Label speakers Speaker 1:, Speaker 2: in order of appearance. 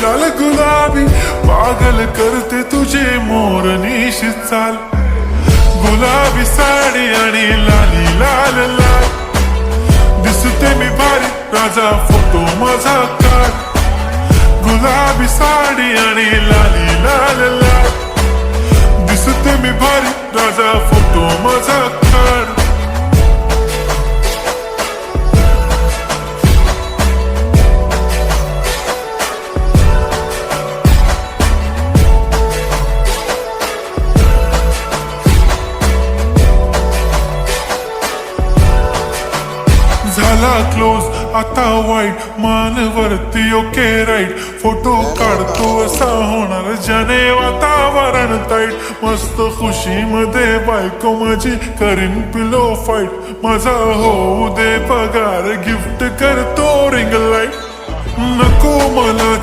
Speaker 1: लाल गुलाबी पागल करते तुझे मोरनीशी चाल. गुलाबी साडी आणि लाली लाल लाल दिसते मी भारी राजा फोटो माझा काढ. गुलाबी साडी आणि लाली लाल लाल दिसते मी भारी राजा फोटो माझा काढ. झाला क्लोज आता वाईट मानवरती ओके राईट. फोटो काढतो असा होणार ज्याने वातावरण ताईट. मस्त खुशी मध्ये बायको माझी करीन पिलो फाईट. माझा होऊ दे पगार गिफ्ट करतो रिंग लाईट. नको मला